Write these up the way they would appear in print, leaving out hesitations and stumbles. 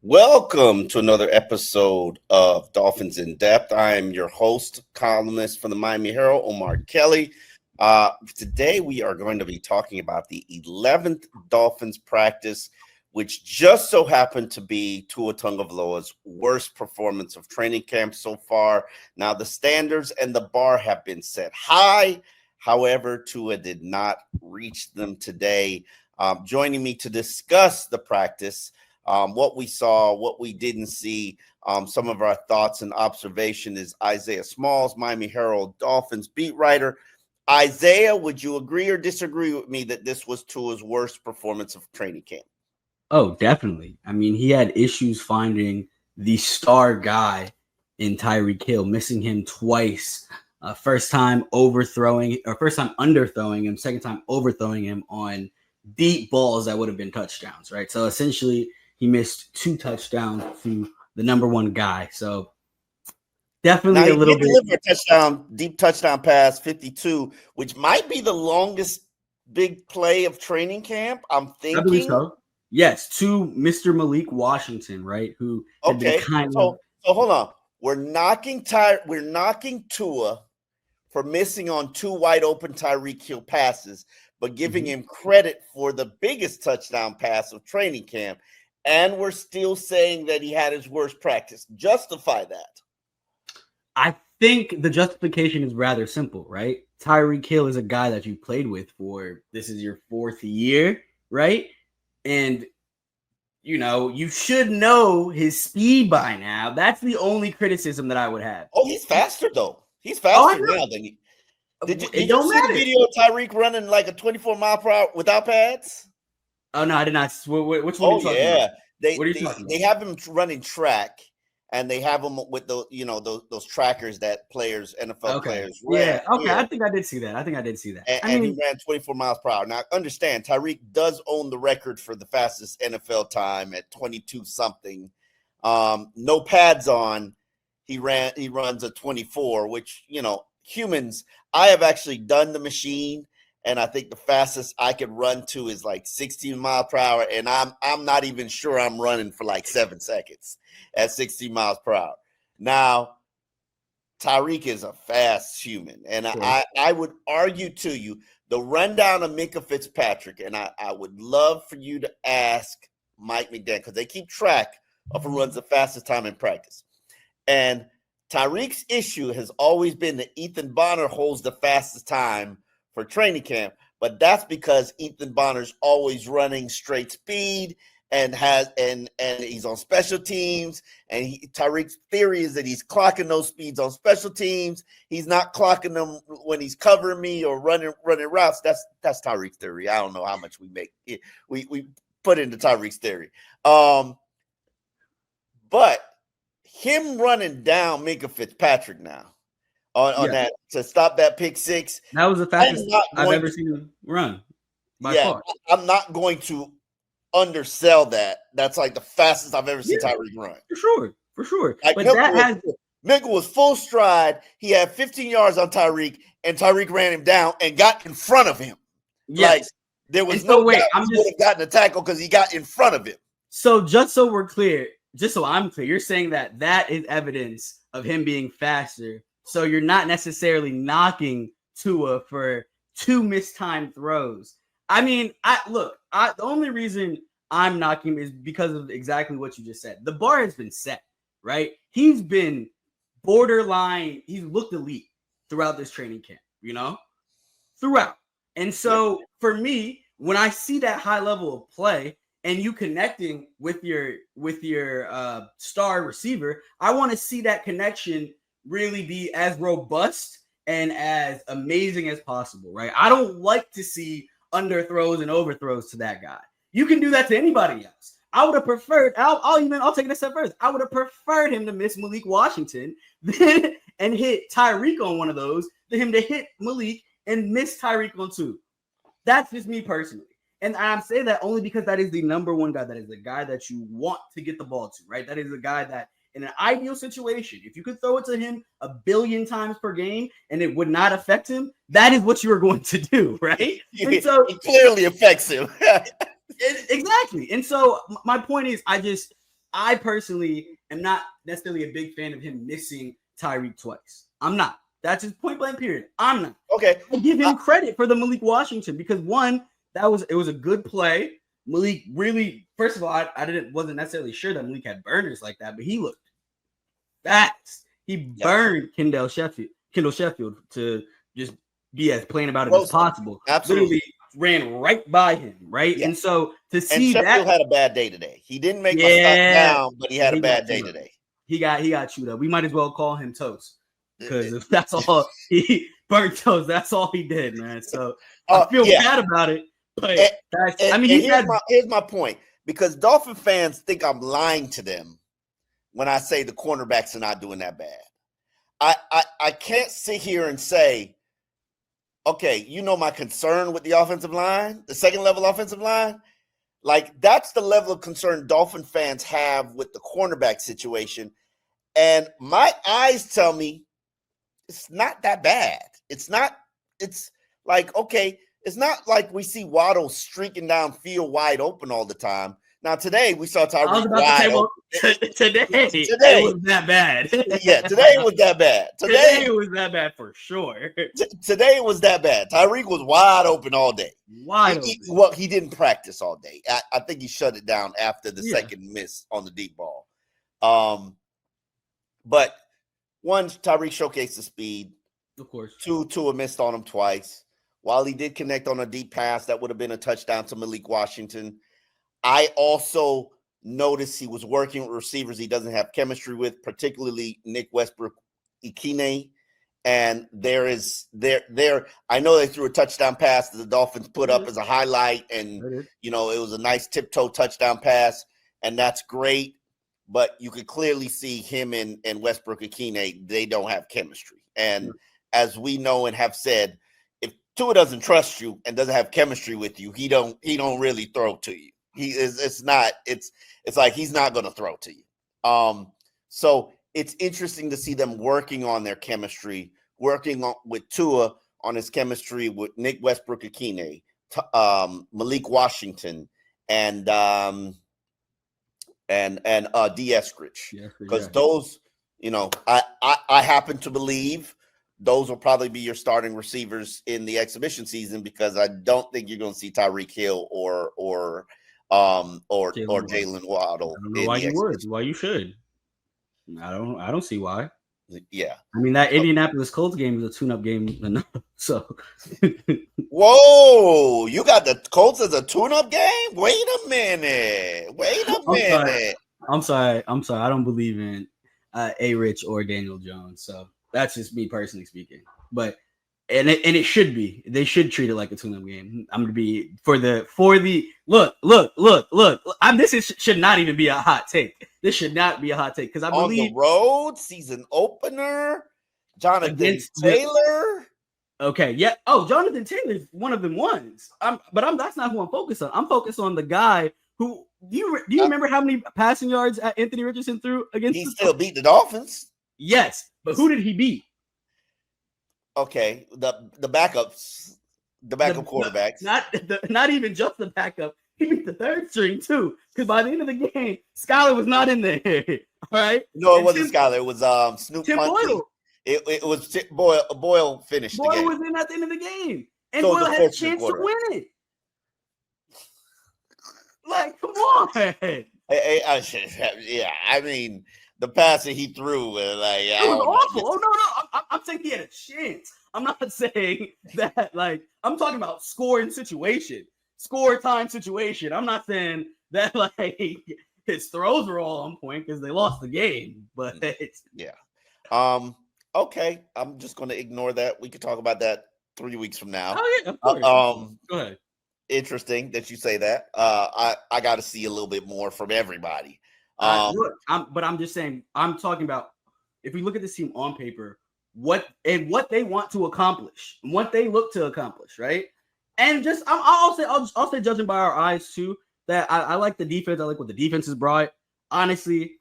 Welcome to another episode of Dolphins In Depth. I am your host, columnist for the Miami Herald, Omar Kelly. Today we are going to be talking about the 11th Dolphins practice, which just so happened to be Tua Tagovailoa's worst performance of training camp so far. Now, the standards and the bar have been set high. However, Tua did not reach them today. Joining me to discuss the practice, what we saw, what we didn't see, some of our thoughts and observation is Isaiah Smalls, Miami Herald Dolphins beat writer. Isaiah, would you agree or disagree with me that this was Tua's worst performance of training camp? Oh, definitely. I mean, he had issues finding the star guy in Tyreek Hill, missing him twice. First time underthrowing him, second time overthrowing him on deep balls that would have been touchdowns, right? So essentially, he missed 2 touchdowns to the number one guy. So definitely now, a little bit. Deep touchdown pass, 52, which might be the longest big play of training camp. I'm thinking. I believe so. Yes, to Mr. Malik Washington, right? Who had been so hold on. We're knocking Tua for missing on 2 wide open Tyreek Hill passes, but giving him credit for the biggest touchdown pass of training camp. And we're still saying that he had his worst practice. Justify that. I think the justification is rather simple, right? Tyreek Hill is a guy that you played with this is your 4th year, right? And, you should know his speed by now. That's the only criticism that I would have. Oh, he's faster, though. He's faster now than he. Did you see the video of Tyreek running like a 24-mile-per-hour without pads? Oh, no, I did not. Which one are you talking about? They have him running track, and they have him with those trackers that NFL players run. Yeah, okay. Yeah. I think I did see that. And he ran 24 miles per hour. Now, understand, Tyreek does own the record for the fastest NFL time at 22-something. No pads on. He runs a 24, which, humans, I have actually done the machine. And I think the fastest I could run to is like 16 miles per hour. And I'm not even sure I'm running for like 7 seconds at 16 miles per hour. Now, Tyreek is a fast human. And sure. I would argue to you the rundown of Minkah Fitzpatrick. And I would love for you to ask Mike McDaniel, because they keep track of who runs the fastest time in practice. And Tyreek's issue has always been that Ethan Bonner holds the fastest time for training camp, but that's because Ethan Bonner's always running straight speed and he's on special teams. And Tyreek's theory is that he's clocking those speeds on special teams. He's not clocking them when he's covering me or running routes. That's Tyreek's theory. I don't know how much we make it. We put into Tyreek's theory. But him running down Minkah Fitzpatrick now. On that to stop that pick six. That was the fastest I've ever seen him run. By far. I'm not going to undersell that. That's like the fastest I've ever seen Tyreek run. For sure. Like but Minkah was full stride. He had 15 yards on Tyreek, and Tyreek ran him down and got in front of him. Yes. Like there was no way he would have gotten a tackle because he got in front of him. So just so I'm clear, you're saying that is evidence of him being faster. So you're not necessarily knocking Tua for 2 mistimed throws. I mean, the only reason I'm knocking him is because of exactly what you just said. The bar has been set, right? He's been borderline. He's looked elite throughout this training camp, throughout. And so for me, when I see that high level of play and you connecting with your star receiver, I want to see that connection really be as robust and as amazing as possible, right? I don't like to see underthrows and overthrows to that guy. You can do that to anybody else. I would have preferred, I'll take it a step further. I would have preferred him to miss Malik Washington and hit Tyreek on one of those than him to hit Malik and miss Tyreek on 2. That's just me personally. And I'm saying that only because that is the number one guy. That is the guy that you want to get the ball to, right? That is the guy that in an ideal situation, if you could throw it to him 1 billion times per game and it would not affect him, that is what you are going to do, right? And so it clearly affects him. Exactly. And so my point is, I personally am not necessarily a big fan of him missing Tyreek twice. I'm not. That's just point blank period. I'm not. Okay. I give him credit for the Malik Washington because one, it was a good play. Malik really, first of all, I wasn't necessarily sure that Malik had burners like that, but he looked fast. He burned Kendall Sheffield to just be as plain about it as possible. Absolutely. Literally ran right by him, right? Yeah. And so to see Sheffield had a bad day today. He didn't make my stock down, but he had a bad day today. He got chewed up. We might as well call him Toast because if that's all he burnt Toast, that's all he did, man. So I feel bad about it. But here's my point, because Dolphin fans think I'm lying to them when I say the cornerbacks are not doing that bad. I can't sit here and say, okay, my concern with the offensive line, the second level offensive line, like that's the level of concern Dolphin fans have with the cornerback situation. And my eyes tell me it's not that bad. It's like, okay, it's not like we see Waddle streaking downfield wide open all the time. Now, today we saw Tyreek wide open. Today it was that bad. Yeah, today it was that bad. Today it was that bad for sure. Today it was that bad. Tyreek was wide open all day. Well, he didn't practice all day. I think he shut it down after the second miss on the deep ball. But one, Tyreek showcased the speed. Of course. Two, Tua missed on him twice. While he did connect on a deep pass, that would have been a touchdown to Malik Washington. I also noticed he was working with receivers he doesn't have chemistry with, particularly Nick Westbrook-Ikhine. And I know they threw a touchdown pass that the Dolphins put up as a highlight, and it was a nice tiptoe touchdown pass, and that's great. But you could clearly see him and Westbrook-Ikhine, they don't have chemistry. And as we know and have said, if Tua doesn't trust you and doesn't have chemistry with you, he don't really throw to you. It's like he's not going to throw to you. So it's interesting to see them working on their chemistry, with Tua on his chemistry with Nick Westbrook-Ikhine, Malik Washington, and D. Eskridge. Because those, I happen to believe those will probably be your starting receivers in the exhibition season, because I don't think you're going to see Tyreek Hill or Jalen Waddle. I don't know why you would. Why you should. I don't see why. Yeah. I mean, that Indianapolis Colts game is a tune-up game. So. Whoa, you got the Colts as a tune-up game? Wait a minute. I'm sorry. I don't believe in A-Rich or Daniel Jones. So that's just me personally speaking. But and it should be. They should treat it like a tune-up game. I'm gonna be for the look. This should not even be a hot take. This should not be a hot take, because I believe on the road season opener, Jonathan Taylor. Okay, yeah. Oh, Jonathan Taylor is one of them ones. That's not who I'm focused on. I'm focused on the guy who. Do you remember how many passing yards Anthony Richardson threw against? He still beat the Dolphins. Yes, but who did he beat? Okay, the backups, the backup quarterbacks. Not even just the backup. He beat the third string too, because by the end of the game, Skyler was not in there. All right. No, it wasn't Skyler. It was Snoop Boyle. It was Boyle. Boyle finished. Boyle was in at the end of the game, and Boyle had a chance to win it. Like, come on. I mean, the pass that he threw was like, it was awful. Oh no, I'm saying he had a chance. I'm not saying that. Like, I'm talking about score time situation. I'm not saying that like his throws were all on point because they lost the game. But yeah. Okay, I'm just going to ignore that. We could talk about that 3 weeks from now. Oh yeah, of course. Go ahead. Interesting that you say that. I got to see a little bit more from everybody. But I'm just saying, I'm talking about if we look at this team on paper, what they want to accomplish, what they look to accomplish, right? And just I'll say judging by our eyes too, that I like the defense. I like what the defense has brought. Honestly,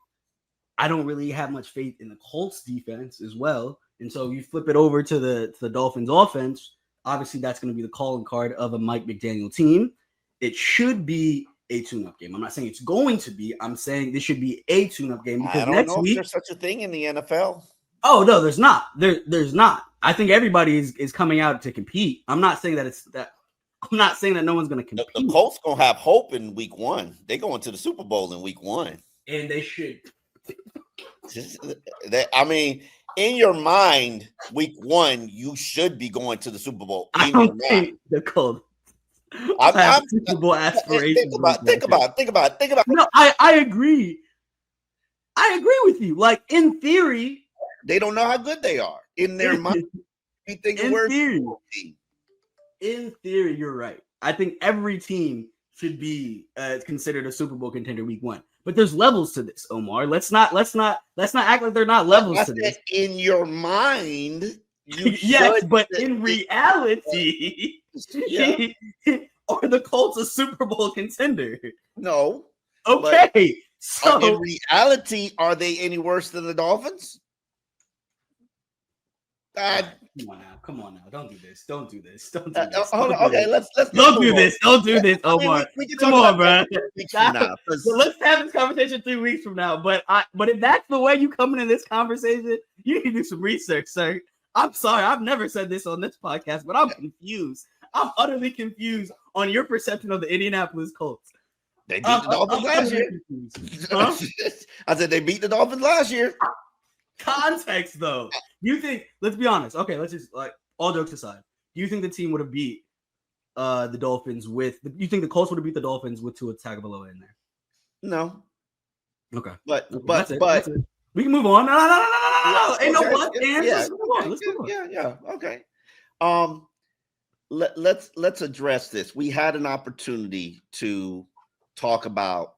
I don't really have much faith in the Colts defense as well. And so you flip it over to the Dolphins offense. Obviously, that's going to be the calling card of a Mike McDaniel team. It should be a tune-up game. I'm not saying it's going to be. I'm saying this should be a tune-up game because I don't next know week if there's such a thing in the NFL. Oh no, there's not. There's not. I think everybody is coming out to compete. I'm not saying that it's that. I'm not saying that no one's going to compete. The Colts gonna have hope in week 1. They go into the Super Bowl in week 1, and they should. I mean, in your mind, week 1, you should be going to the Super Bowl. I don't think the Colts have Super Bowl aspirations. Think about. No, I agree. I agree with you. Like in theory, they don't know how good they are in their mind. In theory, you're right. I think every team should be considered a Super Bowl contender week 1. But there's levels to this, Omar. Let's not act like they're not levels to this. In your mind, yes, but in reality, are the Colts a Super Bowl contender? No. Okay. So in reality, are they any worse than the Dolphins? Come on now. Don't do this. Hold on. Okay, let's don't do this. Don't do this, Omar. Come on, bro. Let's have this conversation 3 weeks from now. But if that's the way you coming in this conversation, you need to do some research, sir. I'm sorry. I've never said this on this podcast, but I'm confused. I'm utterly confused on your perception of the Indianapolis Colts. They beat the Dolphins last year. Huh? I said they beat the Dolphins last year. Context, though. You think? Let's be honest. Okay, let's just all jokes aside. Do you think the team would have beat the Dolphins with? You think the Colts would have beat the Dolphins with Tua Tagovailoa in there? No. Okay. But we can move on. No. Ain't no but. Let's move on. Yeah. Okay. Let's address this. We had an opportunity to talk about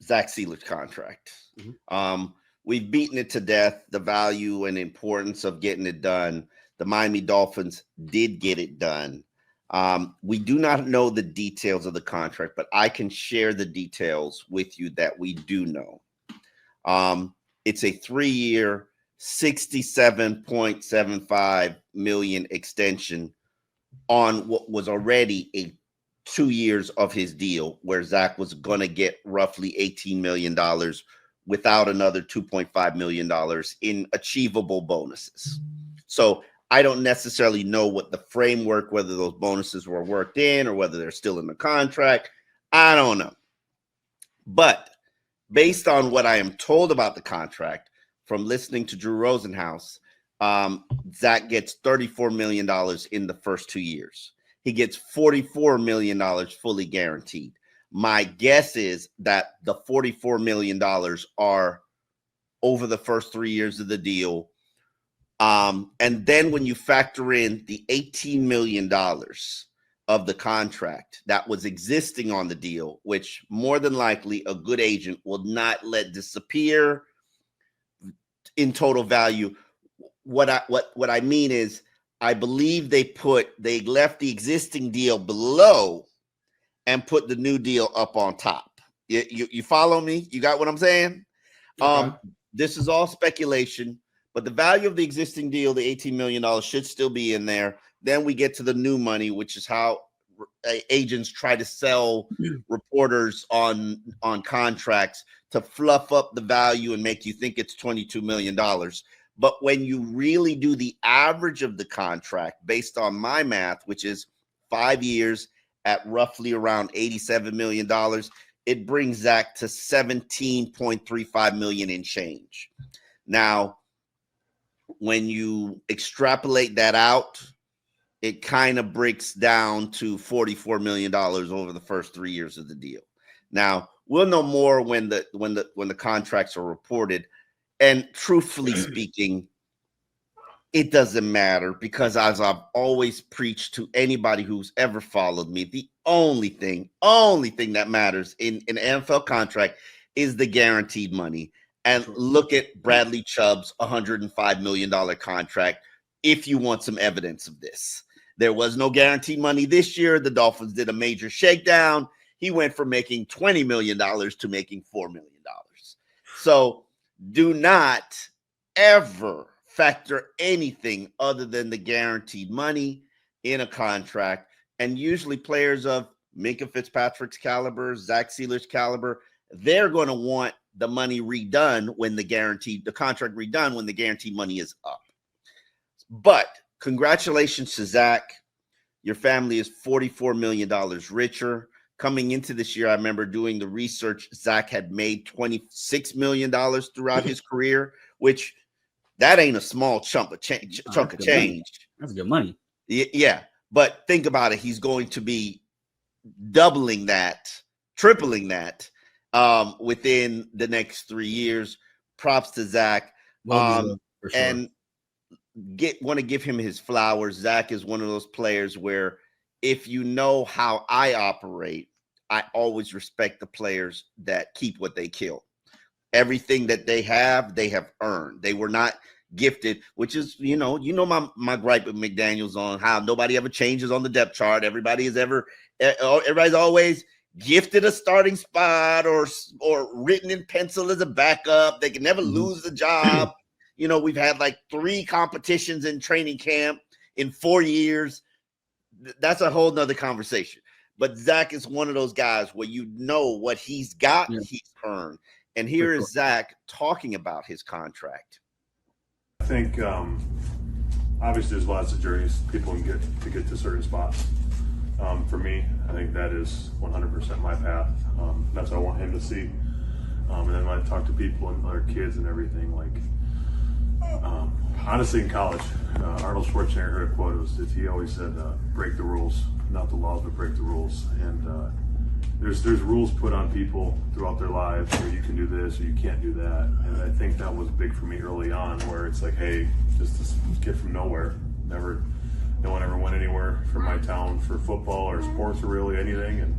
Zach Sieler's contract. Mm-hmm. We've beaten it to death, the value and importance of getting it done. The Miami Dolphins did get it done. We do not know the details of the contract, but I can share the details with you that we do know. It's a 3-year, $67.75 million extension on what was already a 2 years of his deal, where Zach was going to get roughly $18 million without another $2.5 million in achievable bonuses. So I don't necessarily know what the framework, whether those bonuses were worked in or whether they're still in the contract. I don't know. But based on what I am told about the contract from listening to Drew Rosenhaus, Zach gets $34 million in the first 2 years. He gets $44 million fully guaranteed. My guess is that the $44 million are over the first 3 years of the deal. And then when you factor in the $18 million of the contract that was existing on the deal, which more than likely a good agent will not let disappear in total value. What I mean is, I believe they left the existing deal below and put the new deal up on top. You follow me? You got what I'm saying? Okay. This is all speculation, but the value of the existing deal, the $18 million, should still be in there. Then we get to the new money, which is how agents try to sell reporters on contracts to fluff up the value and make you think it's $22 million. But when you really do the average of the contract, based on my math, which is 5 years at roughly around $87 million, it brings Zach to $17.35 million in change. Now, when you extrapolate that out, it kind of breaks down to $44 million over the first 3 years of the deal. Now, we'll know more when the contracts are reported. And truthfully speaking, it doesn't matter, because as I've always preached to anybody who's ever followed me, the only thing that matters in an NFL contract is the guaranteed money. And look at Bradley Chubb's $105 million contract if you want some evidence of this. There was no guaranteed money this year. The Dolphins did a major shakedown. He went from making $20 million to making $4 million. So do not ever factor anything other than the guaranteed money in a contract. And usually players of Minkah Fitzpatrick's caliber, Zach Sieler's caliber, they're going to want the money redone when the contract redone when the guaranteed money is up. But congratulations to Zach. Your family is $44 million richer. Coming into this year, I remember doing the research. Zach had made $26 million throughout his career, which that ain't a small chunk of change. That's good money. Yeah. But think about it. He's going to be doubling that, tripling that within the next 3 years. Props to Zach. Sure. And want to give him his flowers. Zach is one of those players where if you know how I operate, I always respect the players that keep what they kill. Everything that they have earned. They were not gifted, which is, my gripe with McDaniels on how nobody ever changes on the depth chart. Everybody's always gifted a starting spot or written in pencil as a backup. They can never lose the job. We've had like 3 competitions in training camp in 4 years. That's a whole nother conversation. But Zach is one of those guys where what he's got, he's earned. And here is Zach talking about his contract. I think obviously there's lots of journeys people can get to certain spots. For me, I think that is 100% my path. That's what I want him to see. And then when I talk to people and other kids and everything, honestly, in college, Arnold Schwarzenegger heard a quote. He always said, "Break the rules, not the laws, but break the rules." And there's rules put on people throughout their lives where you can do this or you can't do that. And I think that was big for me early on, where it's like, hey, just this kid from nowhere, no one ever went anywhere from my town for football or sports or really anything. And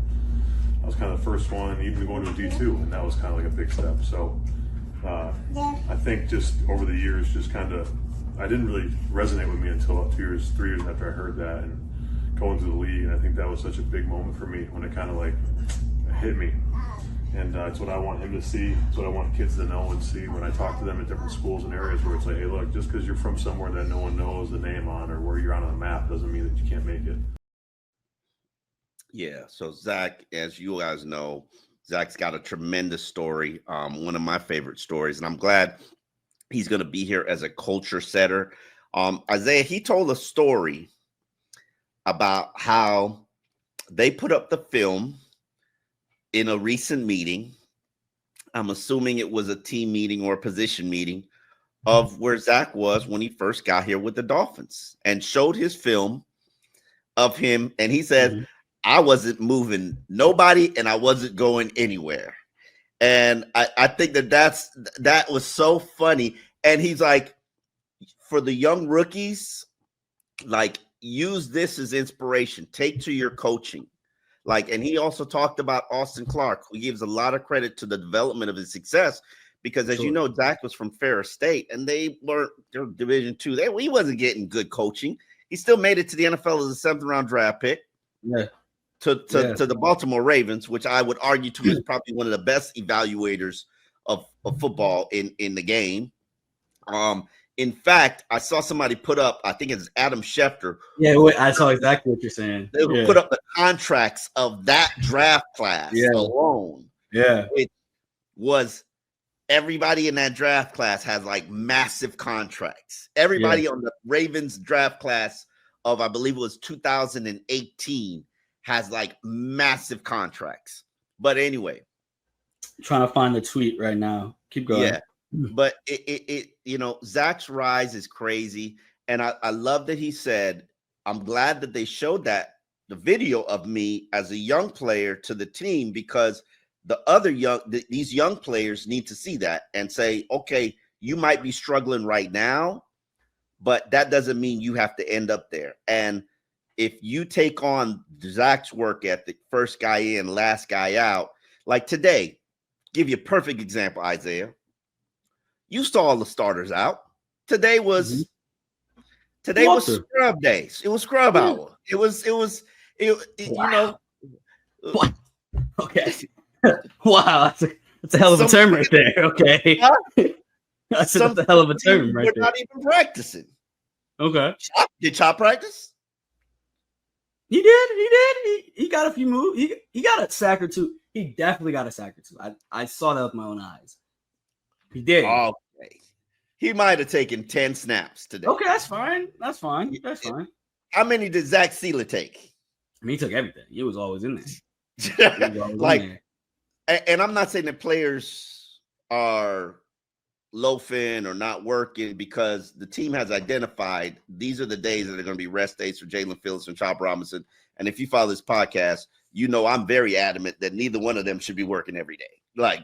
I was kind of the first one, even going to a D2, and that was kind of like a big step. So I think just over the years, I didn't really resonate with me until about 3 years after I heard that and going to the league. And I think that was such a big moment for me when it kind of hit me. And it's what I want him to see. It's what I want kids to know and see when I talk to them at different schools and areas where it's like, hey, look, just because you're from somewhere that no one knows the name on or where you're on a map doesn't mean that you can't make it. Yeah. So Zach, as you guys know, Zach's got a tremendous story. One of my favorite stories, and I'm glad he's going to be here as a culture setter. Isaiah, he told a story about how they put up the film in a recent meeting. I'm assuming it was a team meeting or a position meeting of where Zach was when he first got here with the Dolphins, and showed his film of him. And he said, I wasn't moving nobody and I wasn't going anywhere. And I think that was so funny. And he's like, for the young rookies, use this as inspiration. Take to your coaching. And he also talked about Austin Clark, who gives a lot of credit to the development of his success, because as you know, Zach was from Ferris State and they're Division II. He wasn't getting good coaching. He still made it to the NFL as a 7th round draft pick. Yeah. To the Baltimore Ravens, which I would argue to is probably one of the best evaluators of football in the game. In fact, I saw somebody put up, I think it's Adam Schefter. Yeah, I saw exactly what you're saying. They put up the contracts of that draft class alone. Yeah. It was everybody in that draft class has massive contracts. Everybody on the Ravens draft class of, I believe it was 2018, has massive contracts. But anyway, trying to find the tweet right now. Keep going. Yeah. But it Zach's rise is crazy. And I love that he said, I'm glad that they showed the video of me as a young player to the team, because these young players need to see that and say, okay, you might be struggling right now, but that doesn't mean you have to end up there. And if you take on Zach's work ethic, first guy in, last guy out, like today, give you a perfect example, Isaiah. You saw all the starters out. Today was scrub days. It was scrub hour. It was wow. What? Okay. Wow, that's a hell of a term right there. Okay. That's a hell of a term right there. We're not even practicing. Okay. Did Chop practice? He did. He got a few moves. He got a sack or two. He definitely got a sack or two. I saw that with my own eyes. He did. Okay. He might have taken 10 snaps today. Okay, that's fine. How many did Zach Sieler take? I mean, he took everything. He was always in there. Like, and I'm not saying that players are loafing or not working, because the team has identified these are the days that are going to be rest days for Jalen Phillips and Chop Robinson. And if you follow this podcast, you know I'm very adamant that neither one of them should be working every day. Like,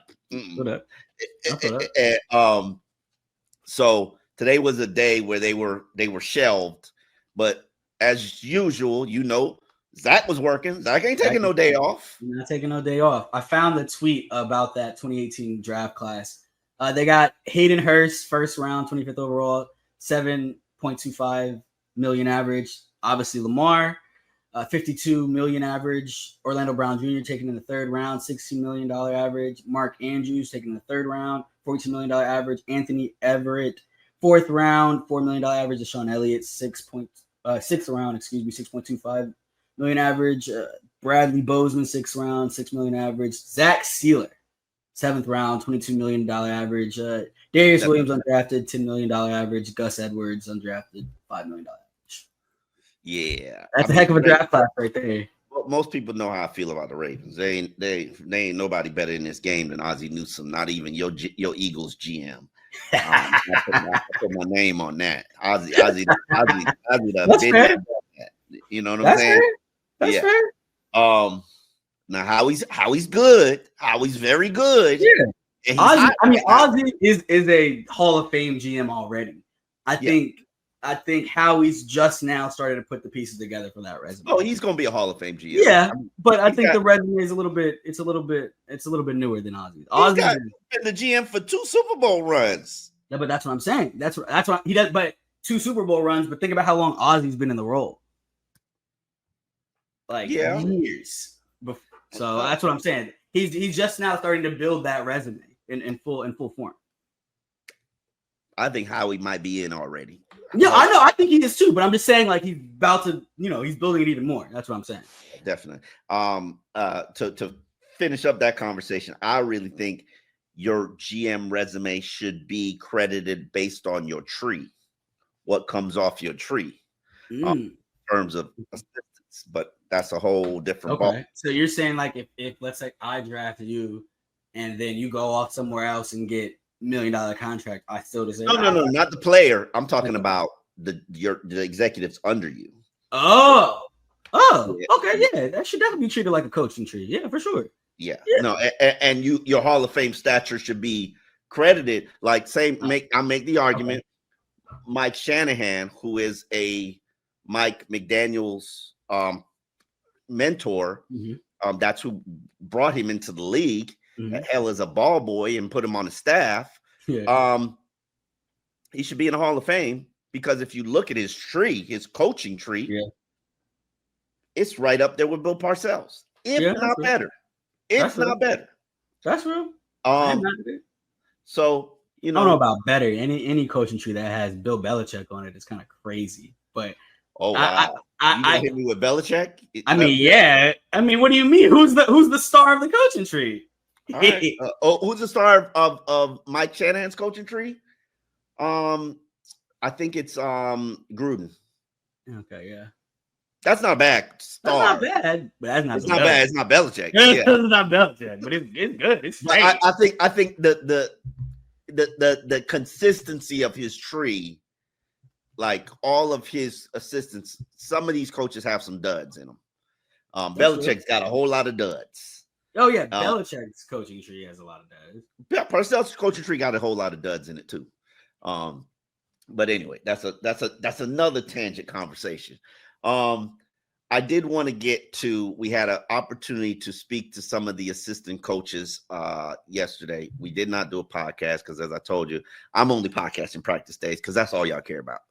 so today was a day where they were shelved, but as usual, you know, Zach was working. Zach ain't taking no day off. Not taking no day off. I found the tweet about that 2018 draft class. They got Hayden Hurst, first round, 25th overall, 7.25 million average. Obviously, Lamar, 52 million average. Orlando Brown Jr. taken in the third round, $16 million average. Mark Andrews taken in the third round, $42 million average. Anthony Everett, fourth round, $4 million average. Deshaun Elliott, sixth round, $6.25 million average. Bradley Bozeman, sixth round, $6 million average. Zach Sieler, seventh round, $22 million average. Darius Williams, undrafted, $10 million average. Gus Edwards, undrafted, $5 million average. Yeah. That's a heck of a draft class right there. Well, most people know how I feel about the Ravens. They ain't nobody better in this game than Ozzie Newsome, not even your Eagles GM. I put my name on that. Ozzie That's fair. You know what I'm saying? That's fair. Now Howie's good. Howie's very good. Yeah. Ozzie is a Hall of Fame GM already. I think Howie's just now started to put the pieces together for that resume. Oh, he's gonna be a Hall of Fame GM. Yeah, but I think the resume is a little bit newer than Ozzie's. Ozzie's been the GM for 2 Super Bowl runs. Yeah, but that's what I'm saying. That's what he does. But 2 Super Bowl runs. But think about how long Ozzie's been in the role. Like years. So that's what I'm saying. He's just now starting to build that resume in full form. I think Howie might be in already. Yeah, I know. I think he is too. But I'm just saying, like, he's about to, he's building it even more. That's what I'm saying. Definitely. To finish up that conversation, I really think your GM resume should be credited based on your tree. What comes off your tree in terms of assistance. But that's a whole different ball. So you're saying, like, if let's say I draft you and then you go off somewhere else and get $1 million contract, I still deserve No, not the player. I'm talking about the executives under you. Oh, okay, yeah. That should definitely be treated like a coaching tree. Yeah, for sure. Yeah. No, and your Hall of Fame stature should be credited. Like, I make the argument. Mike Shanahan, who is a Mike McDaniel's mentor, that's who brought him into the league. Hell, as a ball boy and put him on the staff. He should be in the Hall of Fame, because if you look at his tree, his coaching tree, it's right up there with Bill Parcells, if not better. It's not better. That's real. So I don't know about better. Any coaching tree that has Bill Belichick on it is kind of crazy. But oh wow, you hit me with Belichick. I mean, what do you mean? Who's the star of the coaching tree? All right. Who's the star of Mike Shanahan's coaching tree? I think it's Gruden. Okay, yeah. That's not a bad star. That's not bad, but that's not. It's not bad. It's not Belichick. It's not Belichick, but it's good. It's great. I think the consistency of his tree, like all of his assistants, some of these coaches have some duds in them. Belichick's got a whole lot of duds. Oh yeah, Belichick's coaching tree has a lot of duds. Yeah, Parcells' coaching tree got a whole lot of duds in it too. But anyway, that's another tangent conversation. I did want to get to, we had an opportunity to speak to some of the assistant coaches yesterday. We did not do a podcast because, as I told you, I'm only podcasting practice days because that's all y'all care about.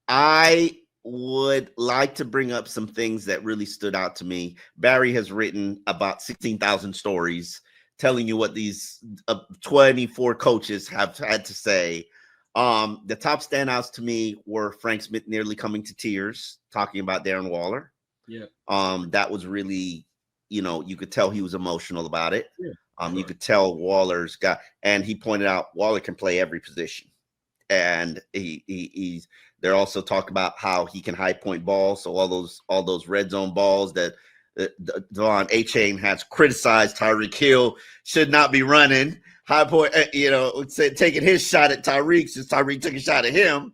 I would like to bring up some things that really stood out to me. Barry has written about 16,000 stories telling you what these 24 coaches have had to say The top standouts to me were Frank Smith nearly coming to tears, talking about Darren Waller. Yeah. That was really, you could tell he was emotional about it. Yeah. You could tell Waller's got, and he pointed out Waller can play every position. And he's they're also talking about how he can high point balls. So all those red zone balls that Devon A-Chain has criticized Tyreek Hill should not be running. High point, taking his shot at Tyreek since Tyreek took a shot at him.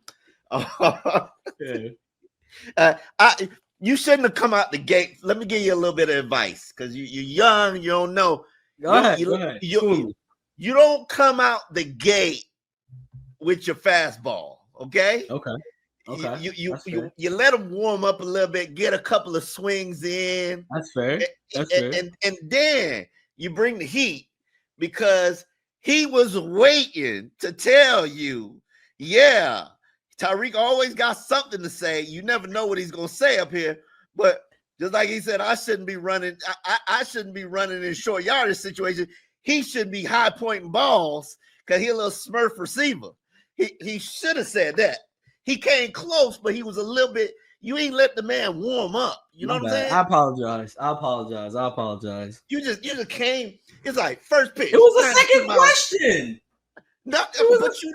You shouldn't have come out the gate. Let me give you a little bit of advice because you're young, you don't know. Go ahead. You don't come out the gate with your fastball, okay? Okay. You let them warm up a little bit, get a couple of swings in. That's fair. And then you bring the heat because he was waiting to tell you, yeah, Tyreek always got something to say. You never know what he's gonna say up here, but just like he said, I shouldn't be running. I shouldn't be running in short yardage situation. He should be high pointing balls because he's a little Smurf receiver. He should have said that. He came close, but he was a little bit. You ain't let the man warm up. You know what I'm saying? I apologize. You just came. It's like first pitch. It was a second question. No, but you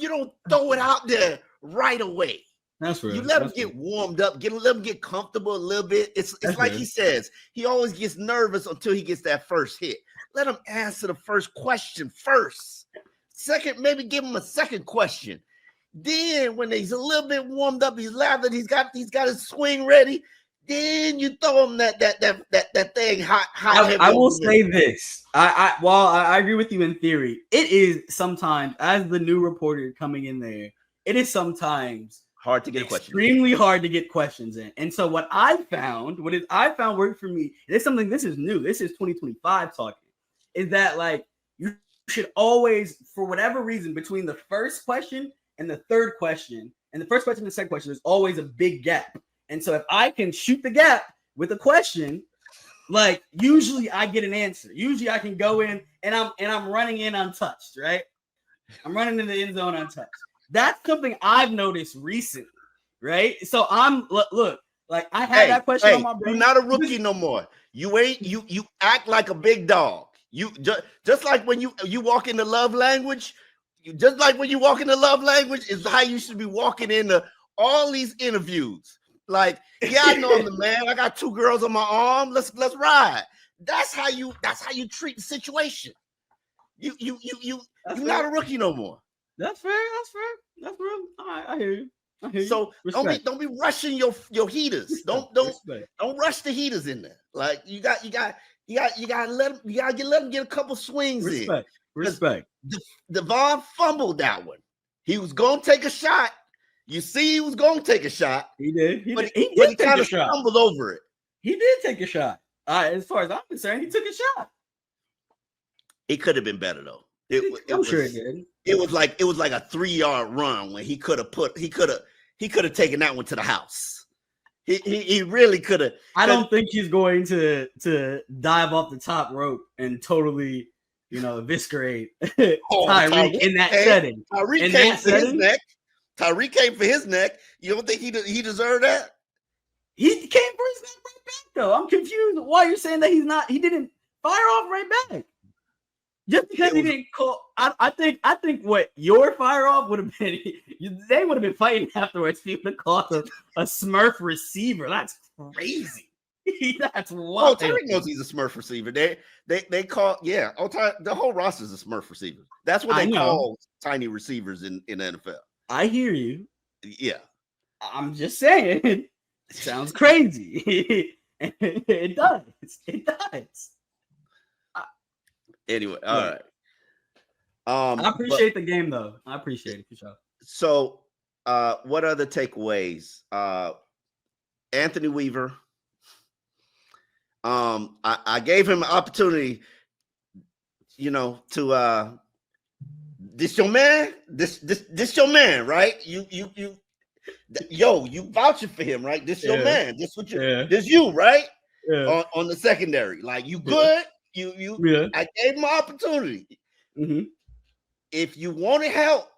don't throw it out there right away. That's right. You let him get warmed up, let him get comfortable a little bit. It's like he says, he always gets nervous until he gets that first hit. Let him answer the first question first. Second, maybe give him a second question. Then when he's a little bit warmed up, he's laughing, he's got his swing ready. Then you throw him that thing high. I will say this. While I agree with you in theory, it is sometimes, as the new reporter coming in there, it is sometimes hard to get extremely hard to get questions in. And so what I found worked for me, and it's something, this is new, this is 2025 talking, is that like you should always, for whatever reason, between the first question and the third question, and the first question and the second question, there's always a big gap. And so if I can shoot the gap with a question, like usually I get an answer. Usually I can go in and I'm running in untouched, right? I'm running in the end zone untouched. That's something I've noticed recently, right? So look, like I had that question on my brain. You're not a rookie no more. You act like a big dog. You just like when you walk into love language. Just like when you walk into love language is how you should be walking into all these interviews. Like, yeah, I know I'm the man. I got 2 girls on my arm. Let's ride. That's how you treat the situation. You're not a rookie no more. That's fair. That's real. All right, I hear you. So don't be rushing your heaters. Don't rush the heaters in there. Like you gotta let them get a couple swings in. Respect. Devon fumbled that one. He was gonna take a shot. You see, he was gonna take a shot. He did. He kind of stumbled over it. He did take a shot. As far as I'm concerned, he took a shot. It could have been better though. Sure it did. It was like a 3-yard run when he could have taken that one to the house. He really could have. I don't think he's going to dive off the top rope and totally, eviscerate Tyreek in that setting. Tyreek came for his neck. Tyreek came for his neck. You don't think he deserved that? He came for his neck right back though. I'm confused why you're saying that he didn't fire off right back. Just because he didn't call, I think what your fire off would have been, they would have been fighting afterwards. If you would have called a Smurf receiver. That's crazy. That's wild. Oh, Tyreek knows he's a Smurf receiver. They call the whole roster is a Smurf receiver. That's what they call tiny receivers in the NFL. I hear you. Yeah, I'm just saying. It sounds crazy. It does. It does. Anyway, all right. I appreciate the game, though. I appreciate it for sure. So, what other takeaways? Anthony Weaver. I gave him an opportunity, to this your man. This your man, right? You vouching for him, right? This your man. This you, right? Yeah. On the secondary, like you good. I gave him an opportunity. Mm-hmm. If you wanted help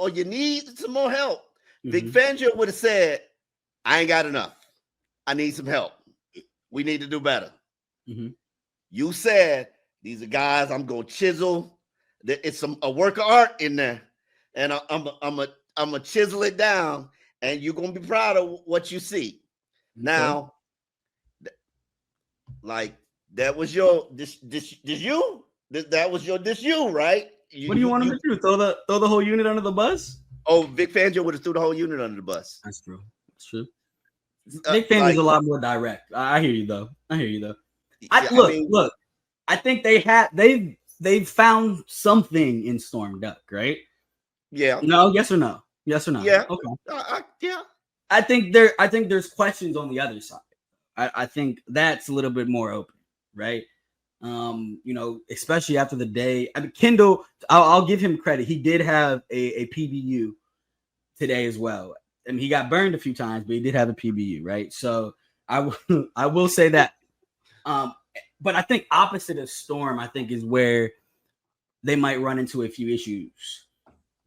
or you need some more help, Vic Mm-hmm. Fangio would have said, I ain't got enough. I need some help. We need to do better. Mm-hmm. You said, these are guys I'm going to chisel. It's a work of art in there. And I'm going to chisel it down. And you're going to be proud of what you see. Okay. Now, like, that was your this you? That was your you, right? What do you want him to do? Throw the whole unit under the bus? Oh, Vic Fangio would have threw the whole unit under the bus. That's true. That's true. Vic Fangio's a lot more direct. I hear you though. Look. I think they've found something in Storm Duck, right? Yeah. No. Yes or no? Yes or no? Yeah. Okay. Yeah. I think there's questions on the other side. I think that's a little bit more open, right? Especially after the day. I mean, Kendall, I'll give him credit. He did have a PBU today as well. I mean, he got burned a few times, but he did have a PBU, right? So I will say that. But I think opposite of Storm, I think is where they might run into a few issues.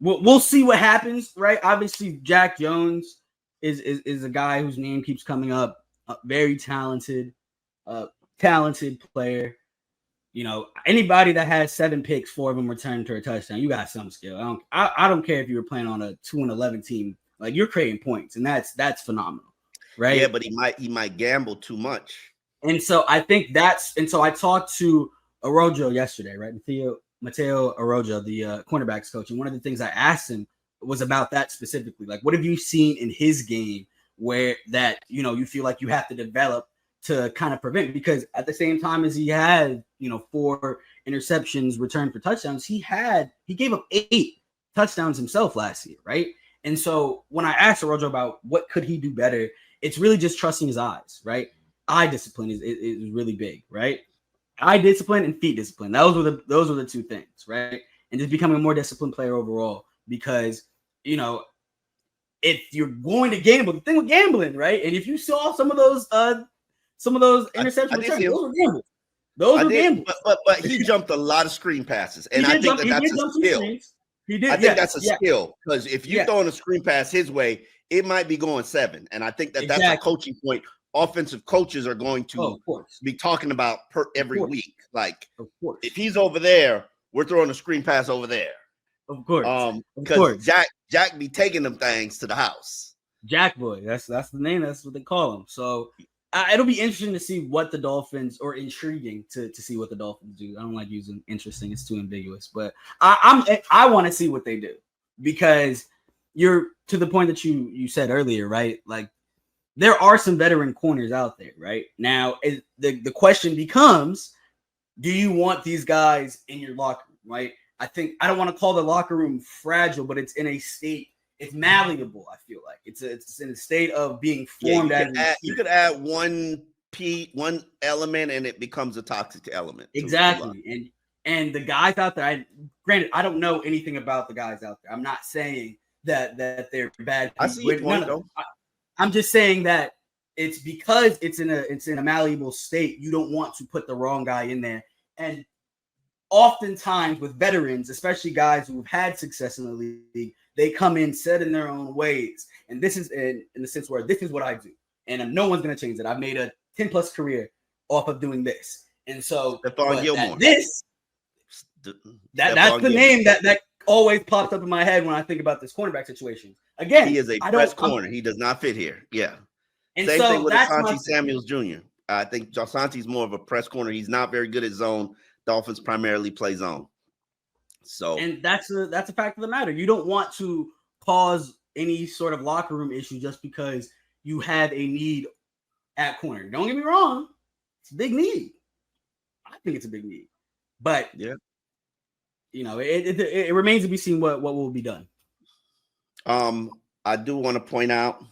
We'll see what happens, right? Obviously, Jack Jones is a guy whose name keeps coming up. Very talented player. Anybody that has 7 picks, 4 of them returned to a touchdown, you got some skill. I don't care if you were playing on a 2-11 team. Like, you're creating points, and that's phenomenal, right? Yeah, but he might gamble too much. And so I think so I talked to Arojo yesterday, right? Mateo Arojo, the cornerbacks coach. And one of the things I asked him was about that specifically. Like, what have you seen in his game where that, you feel like you have to develop to kind of prevent? Because at the same time as he had, 4 interceptions returned for touchdowns, he gave up 8 touchdowns himself last year, right? And so when I asked Arojo about what could he do better, it's really just trusting his eyes, right? Eye discipline is really big, right? Eye discipline and feet discipline. Those were the 2 things, right? And just becoming a more disciplined player overall, because if you're going to gamble, the thing with gambling, right? And if you saw some of those interception returns, those were gambles. Those were gambles. But he jumped a lot of screen passes, and I think that's a skill. He did. I think that's a skill, because if you're throwing a screen pass his way, it might be going 7, and I think that's a coaching point. Offensive coaches are going to be talking about every week. Like, if he's over there, we're throwing a screen pass over there. Of course. Because Jack be taking them things to the house. Jack Boy. That's the name. That's what they call him. So it'll be interesting to see what the Dolphins, or intriguing to see what the Dolphins do. I don't like using interesting. It's too ambiguous. But I want to see what they do, because you're to the point that you said earlier, right? Like, there are some veteran corners out there right now. The question becomes, do you want these guys in your locker room, right? I think I don't want to call the locker room fragile, but it's in a state, it's malleable. I feel like it's in a state of being formed. You could add one element, and it becomes a toxic element. Exactly. And the guys out there, granted, I don't know anything about the guys out there. I'm not saying that they're bad. I see your point, though. I'm just saying that it's because it's in a malleable state. You don't want to put the wrong guy in there. And oftentimes with veterans, especially guys who've had success in the league, they come in set in their own ways. And this is in the sense where this is what I do, and no one's going to change it. I've made a 10+ career off of doing this. And so that's the name that always pops up in my head when I think about this cornerback situation. Again, he is a press corner. He does not fit here. Yeah. And Same thing with Asante Samuels Jr. I think Asante's more of a press corner. He's not very good at zone. Dolphins primarily play zone. So, and that's a fact of the matter. You don't want to cause any sort of locker room issue just because you have a need at corner. Don't get me wrong. It's a big need. I think it's a big need. But yeah, it remains to be seen what will be done. I do want to point out,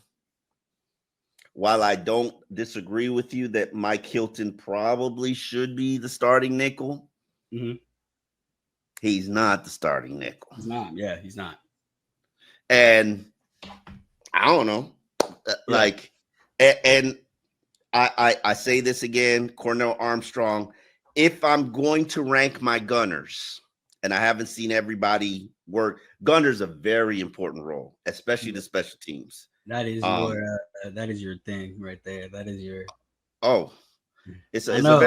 while I don't disagree with you that Mike Hilton probably should be the starting nickel, he's not the starting nickel. He's not. Yeah, he's not. And I don't know, and I say this again, Cornell Armstrong, if I'm going to rank my gunners, and I haven't seen everybody gunner's a very important role, especially the special teams. That is your thing right there. That is your. Oh, it's I a know.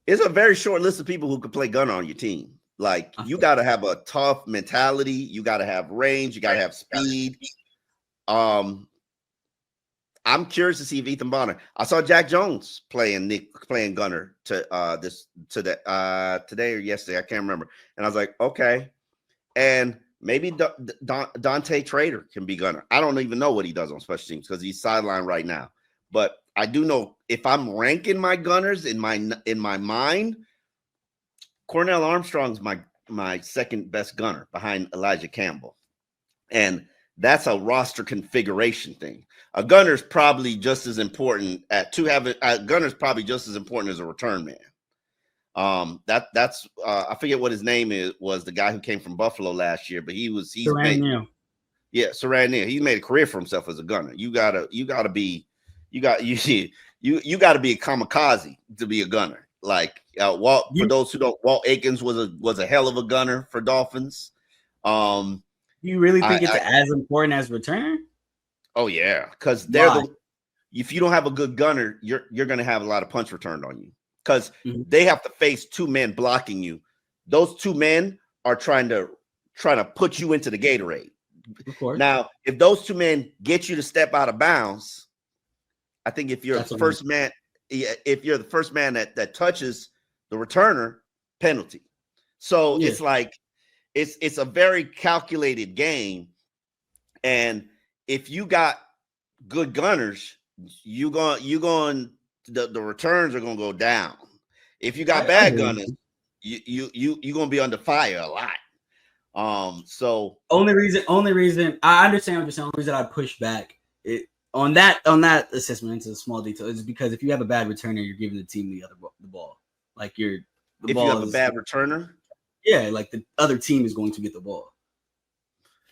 It's a very short list of people who could play gunner on your team. Like, you got to have a tough mentality. You got to have range. You got to have speed. I'm curious to see if Ethan Bonner. I saw Jack Jones playing gunner today or yesterday. I can't remember. And I was like, okay. And maybe Dante Trader can be gunner. I don't even know what he does on special teams because he's sidelined right now. But I do know if I'm ranking my gunners in my mind, Cornell Armstrong's my second best gunner behind Elijah Campbell. And that's a roster configuration thing. A gunner's probably just as important gunner's probably just as important as a return man. That's I forget what his name was the guy who came from Buffalo last year, but Saran Neal. He made a career for himself as a gunner. You gotta be a kamikaze to be a gunner. Like for those who don't, Walt Aikens was a hell of a gunner for Dolphins. You really think it's as important as returner? Oh yeah, because if you don't have a good gunner, you're gonna have a lot of punch returned on you because they have to face two men blocking you. Those two men are trying to put you into the Gatorade. Of course. Now, if those two men get you to step out of bounds, I think if you're the first man that touches the returner, penalty. So it's like it's a very calculated game, and if you got good gunners, the returns are gonna go down. If you got bad gunners, you're gonna be under fire a lot. So only reason I understand what you're saying. Only reason I push back on that assessment into a small detail is because if you have a bad returner, you're giving the team the ball. Like if you have a bad returner, like the other team is going to get the ball.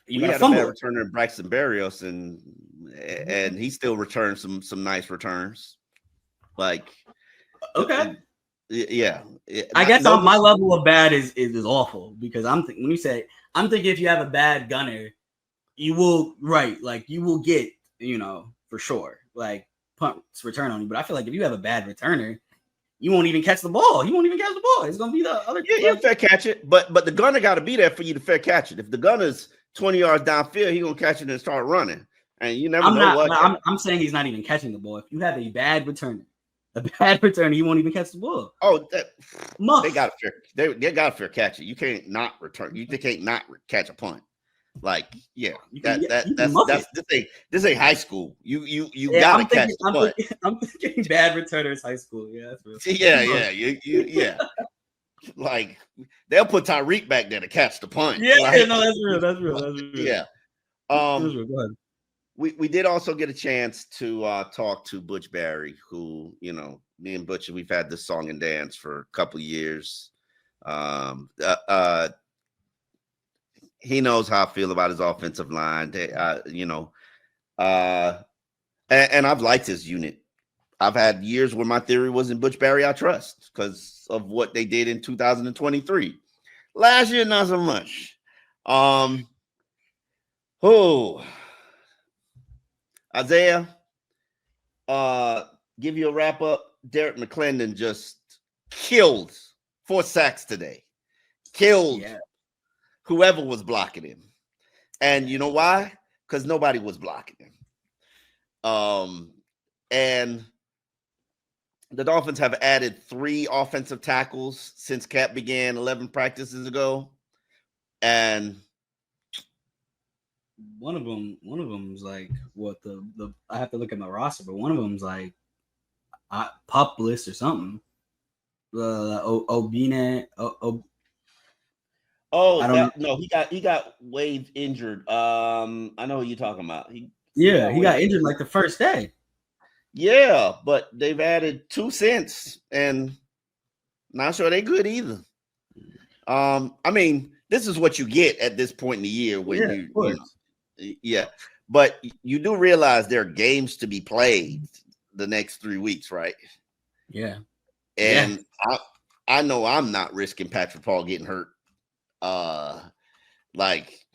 We had a bad returner in Braxton Berrios, and he still returned some nice returns. Like, okay, yeah. I guess my level of bad is awful because I'm thinking if you have a bad gunner, you will get for sure like punts return on you. But I feel like if you have a bad returner, you won't even catch the ball. He won't even catch the ball. It's gonna be the other. Yeah, he'll fair catch it, but the gunner got to be there for you to fair catch it. If the gunner's 20 yards downfield, he's gonna catch it and start running, and you never know what. I'm saying he's not even catching the ball. If you have a bad returner, he won't even catch the ball. Oh, they got to fair catch it. You can't not return. You can't not catch a punt. Like, yeah, this ain't high school. You gotta catch the punt. I'm thinking bad returners high school. Yeah, that's real. Yeah. Like, they'll put Tyreek back there to catch the punt. Yeah, no, that's real. Yeah. Go ahead. We did also get a chance to talk to Butch Barry, who, me and Butch, we've had this song and dance for a couple of years. He knows how I feel about his offensive line. And I've liked his unit. I've had years where my theory was in Butch Barry I trust because of what they did in 2023. Last year, not so much. Isaiah, give you a wrap up. Derek McClendon just killed 4 sacks today. Killed whoever was blocking him. And you know why? Because nobody was blocking him. And the Dolphins have added 3 offensive tackles since camp began 11 practices ago. And one of them's like what the I have to look at my roster, but one of them's like pup list or something. Obine. He got waived injured. I know who you're talking about. He got injured like the first day. Yeah, but they've added 2 since, and not sure they're good either. I mean, this is what you get at this point in the year when but you do realize there are games to be played the next 3 weeks, right? Yeah. And I know I'm not risking Patrick Paul getting hurt. Like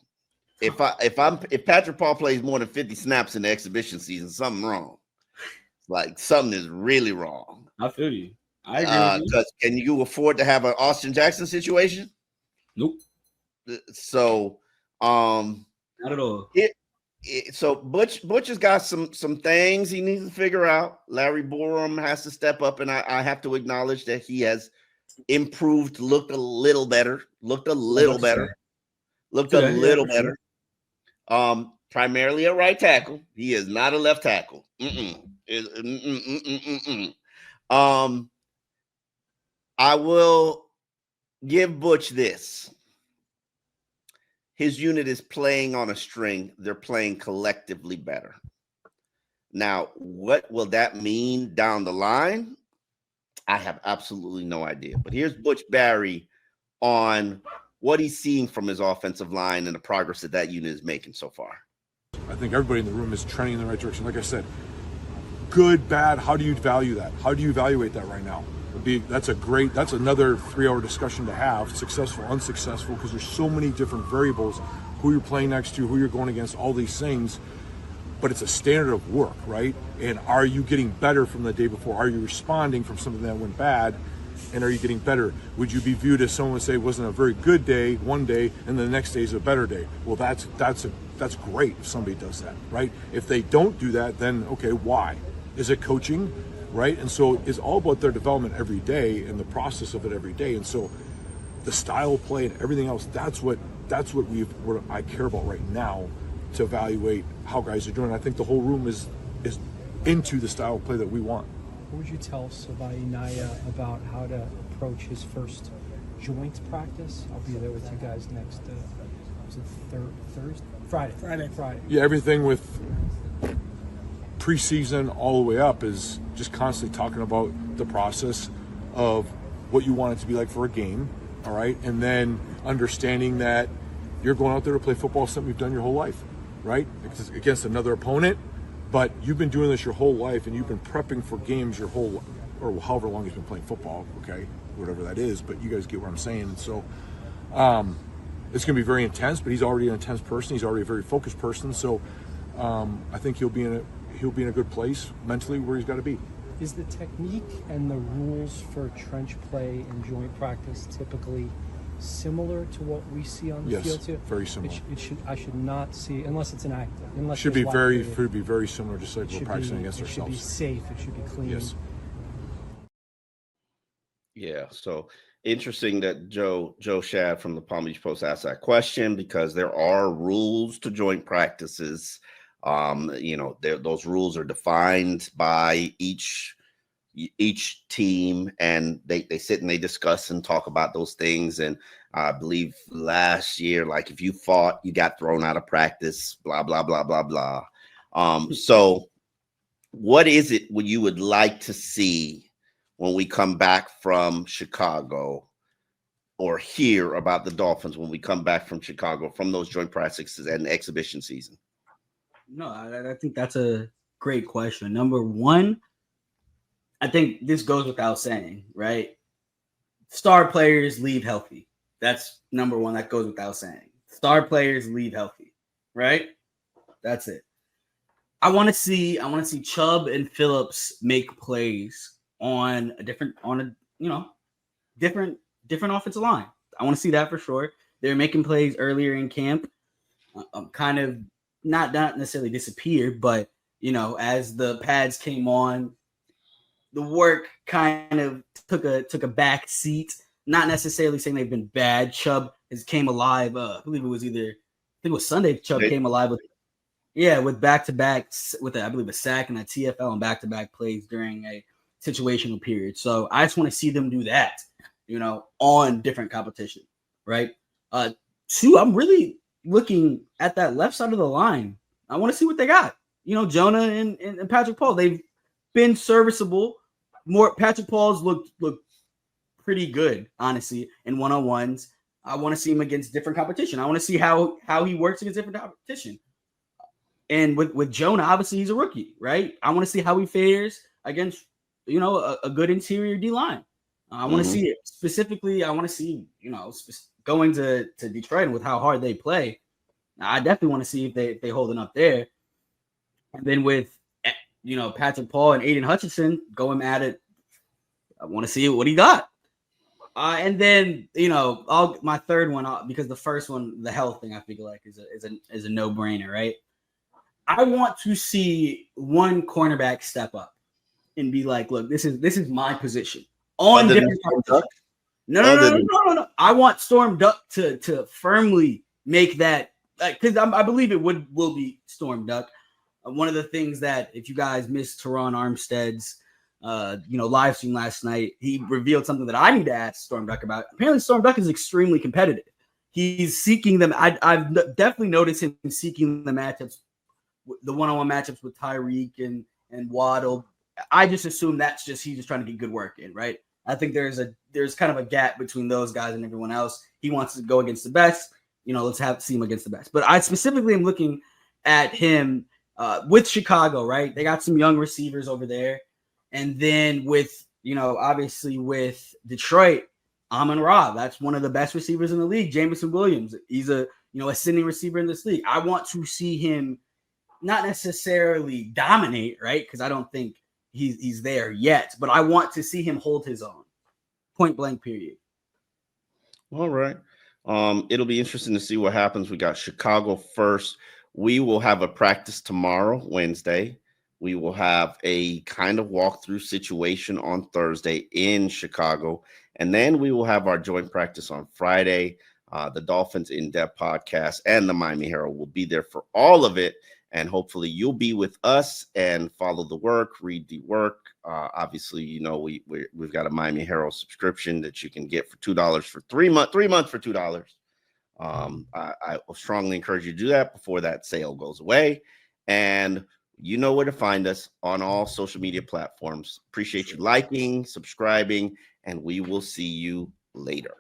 if Patrick Paul plays more than 50 snaps in the exhibition season, something wrong. Like something is really wrong. I feel you. I agree with you. Because can you afford to have an Austin Jackson situation? Nope. So, not at all. So Butch has got some things he needs to figure out. Larry Borum has to step up, and I have to acknowledge that he has improved, looked a little better. Primarily a right tackle. He is not a left tackle. I will give Butch this. His unit is playing on a string. They're playing collectively better. Now, what will that mean down the line? I have absolutely no idea. But here's Butch Barry on what he's seeing from his offensive line and the progress that unit is making so far. I think everybody in the room is trending in the right direction. Like I said, good, bad, how do you value that? How do you evaluate that right now? That's another 3-hour discussion to have, successful, unsuccessful, because there's so many different variables, who you're playing next to, who you're going against, all these things. But it's a standard of work, right? And are you getting better from the day before? Are you responding from something that went bad? And are you getting better? Would you be viewed as someone would say it wasn't a very good day one day and the next day is a better day? Well, that's great if somebody does that, right? If they don't do that, then okay, why? Is it coaching, right? And so it's all about their development every day and the process of it every day. And so the style of play and everything else, that's what I care about right now to evaluate how guys are doing. I think the whole room is into the style of play that we want. What would you tell Savai Naya about how to approach his first joint practice? I'll be there with you guys next Friday. Yeah, everything with preseason all the way up is just constantly talking about the process of what you want it to be like for a game, all right? And then understanding that you're going out there to play football, something you've done your whole life, right? It's against another opponent, but you've been doing this your whole life and you've been prepping for games your whole, or however long you've been playing football, okay? Whatever that is, but you guys get what I'm saying. And so it's going to be very intense, but he's already an intense person. He's already a very focused person. So I think he'll be in a good place mentally where he's got to be. Is the technique and the rules for trench play and joint practice typically similar to what we see on the field too? Yes, very similar. I should not see, unless it's inactive. Unless it should be very similar, just like we're practicing against ourselves. It should be safe. It should be clean. Yes. Yeah. So interesting that Joe Shad from the Palm Beach Post asked that question, because there are rules to joint practices. Those rules are defined by each team, and they sit and they discuss and talk about those things. And I believe last year, like if you fought, you got thrown out of practice, blah, blah, blah, blah, blah. So what is it what you would like to see when we come back from Chicago, or hear about the Dolphins when we come back from Chicago, from those joint practices and exhibition season? No, I think that's a great question. Number one, I think this goes without saying, right? Star players leave healthy. That's number one. That goes without saying. Star players leave healthy, right? That's it. I want to see Chubb and Phillips make plays on a different offensive line. I want to see that for sure. They're making plays earlier in camp. Kind of not necessarily disappeared, but as the pads came on, the work kind of took a back seat. Not necessarily saying they've been bad. Chubb came alive. I believe it was Sunday. Chubb came alive with back-to-back with I believe a sack and a TFL and back-to-back plays during a situational period. So I just want to see them do that, on different competition, right? Two, I'm really looking at that left side of the line. I want to see what they got. Jonah and Patrick Paul, they've been serviceable. Patrick Paul's looked pretty good, honestly, in one-on-ones. I want to see him against different competition. I want to see how he works against different competition. And with Jonah, obviously he's a rookie, right? I want to see how he fares against, a good interior D line. I want to see it specifically. I want to see, going to Detroit and with how hard they play, I definitely want to see if they holding up there. And then with Patrick Paul and Aiden Hutchinson going at it, I want to see what he got. And then my third one, because the first one, the health thing, I feel like is a no-brainer, right? I want to see one cornerback step up and be like, look, this is my position on different positions. No. I want Storm Duck to firmly make that, because I believe it will be Storm Duck. One of the things that, if you guys missed Teron Armstead's live stream last night, he revealed something that I need to ask Storm Duck about. Apparently, Storm Duck is extremely competitive. He's seeking them. I've definitely noticed him seeking the matchups, the one-on-one matchups with Tyreek and Waddle. I just assume he's just trying to get good work in, right? I think there's kind of a gap between those guys and everyone else. He wants to go against the best. Let's see him against the best. But I specifically am looking at him with Chicago, right? They got some young receivers over there. And then with, obviously with Detroit, Amon-Ra, that's one of the best receivers in the league. Jameson Williams, he's a ascending receiver in this league. I want to see him not necessarily dominate, right? Because I don't think he's there yet, but I want to see him hold his own. Point blank, period. All right. It'll be interesting to see what happens. We got Chicago first. We will have a practice tomorrow, Wednesday. We will have a kind of walkthrough situation on Thursday in Chicago. And then we will have our joint practice on Friday. The Dolphins In Depth podcast and the Miami Herald will be there for all of it. And hopefully you'll be with us and follow the work, read the work. Obviously, we've got a Miami Herald subscription that you can get for $2 for 3 months, 3 months for $2. I will strongly encourage you to do that before that sale goes away. And you know where to find us on all social media platforms. Appreciate you liking, subscribing, and we will see you later.